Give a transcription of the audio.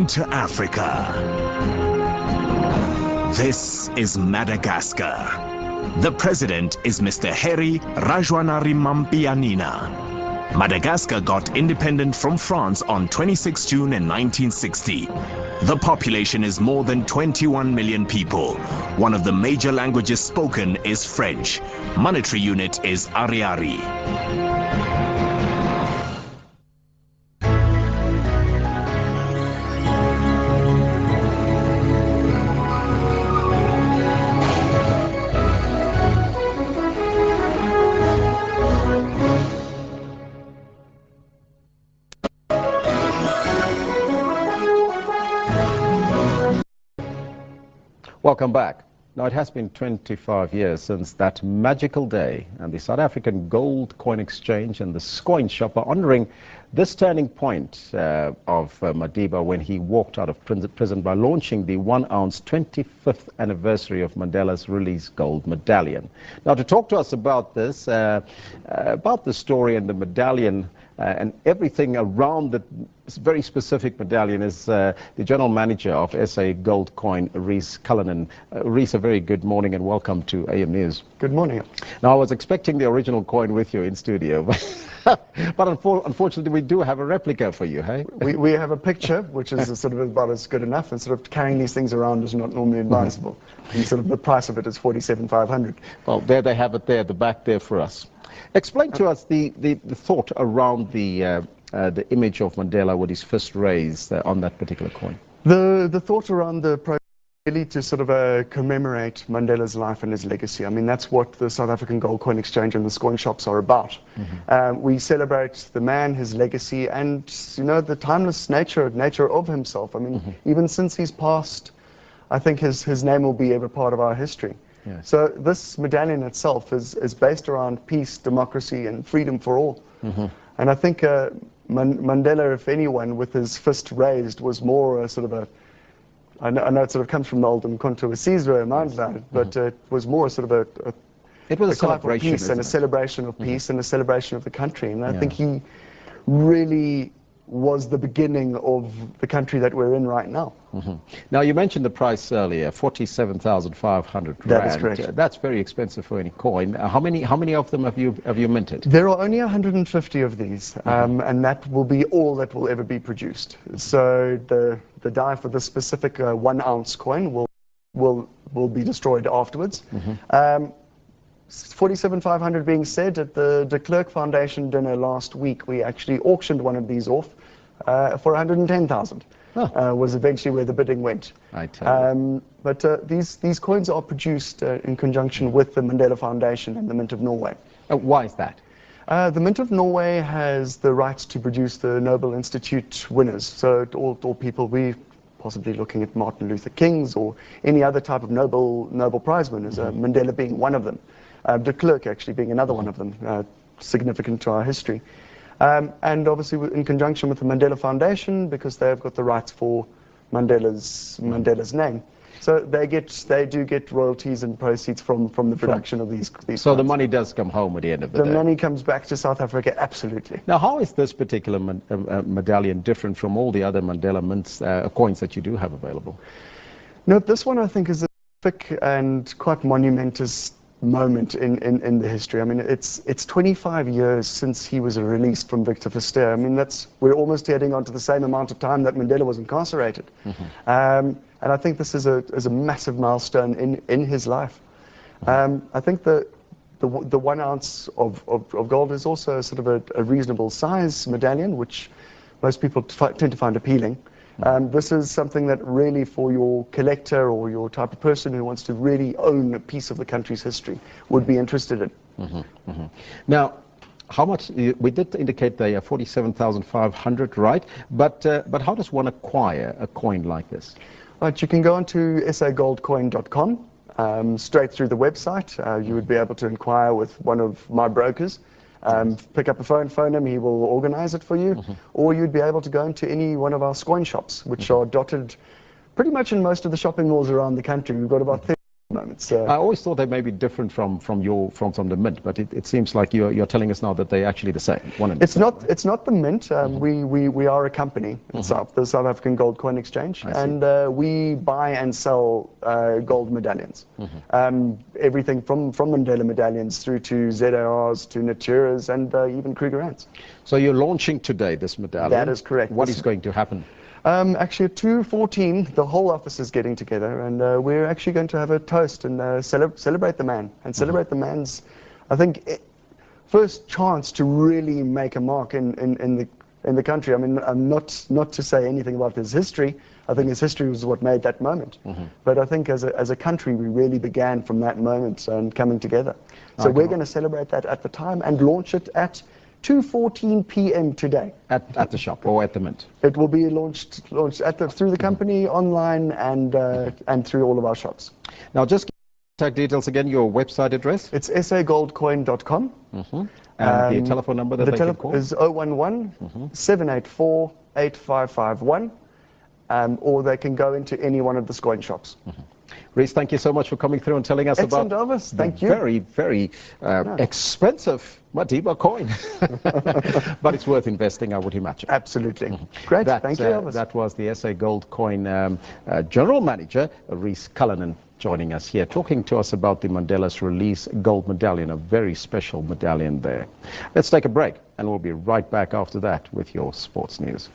into Africa. This is Madagascar. The president is Mr. Heri Rajaonarimampianina. Madagascar got independent from France on 26 June in 1960. The population is more than 21 million people. One of the major languages spoken is French. Monetary unit is Ariari. Welcome back. Now, it has been 25 years since that magical day, and the South African Gold Coin Exchange and the Coin Shop are honoring this turning point of Madiba when he walked out of prison by launching the 1-ounce 25th anniversary of Mandela's release gold medallion. Now, to talk to us about this, about the story and the medallion and everything around the very specific medallion is the General Manager of SA Gold Coin, Reese Cullinan. Reese, a very good morning and welcome to AM News. Good morning. Now, I was expecting the original coin with you in studio, but unfortunately we do have a replica for you, hey? We have a picture, which is sort of about as good enough, and sort of carrying these things around is not normally advisable. And sort of the price of it is 47,500. Well, there they have it there, at the back there for us. Explain to us the thought around the image of Mandela with his fist raised on that particular coin. The thought around the really to sort of commemorate Mandela's life and his legacy. I mean, that's what the South African Gold Coin Exchange and the coin shops are about. We celebrate the man, his legacy, and the timeless nature of himself. I mean, even since he's passed, I think his name will be ever part of our history. Yes. So this medallion itself is based around peace, democracy, and freedom for all. And I think Mandela, if anyone, with his fist raised, was more sort of a, I know it sort of comes from the old Mkhonto Wesizwe Mandela, but it was more sort of it was a celebration of peace and a celebration of peace and a celebration of the country. And I think he really was the beginning of the country that we're in right now. Now, you mentioned the price earlier, 47,500 rand. That is correct. That's very expensive for any coin. How many of them have you minted? There are only 150 of these, and that will be all that will ever be produced. So the die for the specific 1-ounce coin will be destroyed afterwards. 47,500 being said, at the De Klerk Foundation dinner last week, we actually auctioned one of these off for 110,000. Was eventually where the bidding went. I tell you. But these coins are produced in conjunction with the Mandela Foundation and the Mint of Norway. Why is that? The Mint of Norway has the rights to produce the Nobel Institute winners. So all people, we possibly looking at Martin Luther King's or any other type of Nobel Prize winners, Mandela being one of them. De Klerk actually being another one of them, significant to our history. And obviously in conjunction with the Mandela Foundation, because they've got the rights for Mandela's name. So they do get royalties and proceeds from the production of these So the money does come home at the end of the day? The money comes back to South Africa, absolutely. Now, how is this particular medallion different from all the other Mandela mints, coins that you do have available? No, this one I think is a specific and quite monumentous moment in the history. I mean, it's 25 years since he was released from Victor Verster. I mean, we're almost heading on to the same amount of time that Mandela was incarcerated. And I think this is a massive milestone in his life. I think the 1 ounce of gold is also sort of a reasonable size medallion, which most people tend to find appealing. This is something that really, for your collector or your type of person who wants to really own a piece of the country's history, would be interested in. Now, how much, we did indicate they are 47,500, right? But how does one acquire a coin like this? Right, you can go onto sagoldcoin.com, straight through the website. You would be able to inquire with one of my brokers. Pick up a phone him, he will organize it for you. Or you'd be able to go into any one of our coin shops, which are dotted pretty much in most of the shopping malls around the country. We've got about 30 moment. So I always thought they may be different from the mint, but it seems like you're telling us now that they're actually the same. It's not the mint. We are a company itself, the South African Gold Coin Exchange, and we buy and sell gold medallions. Everything from Mandela medallions through to ZARs, to Naturas, and even Kruger Ants. So you're launching today this medallion. That is correct. What is going to happen? Actually, at 2:14, the whole office is getting together, and we're actually going to have a toast and celebrate the man, and celebrate the man's, I think, first chance to really make a mark in the country. I mean, not to say anything about his history. I think his history was what made that moment. But I think as a country, we really began from that moment and coming together. So we're going to celebrate that at the time and launch it at 2:14 p.m. today. At the shop or at the mint? It will be launched through the company, online, and through all of our shops. Now, just contact details again, your website address? It's sagoldcoin.com. And the telephone number that they can call? Is 011-784-8551. Or they can go into any one of the coin shops. Reece, thank you so much for coming through and telling us about Elvis. Thank you. Very, very expensive Madiba coin. But it's worth investing, I would imagine. Absolutely. Great. Thank you, Elvis. That was the SA Gold Coin General Manager, Reece Cullinan, joining us here, talking to us about the Mandela's Release Gold Medallion, a very special medallion there. Let's take a break, and we'll be right back after that with your sports news.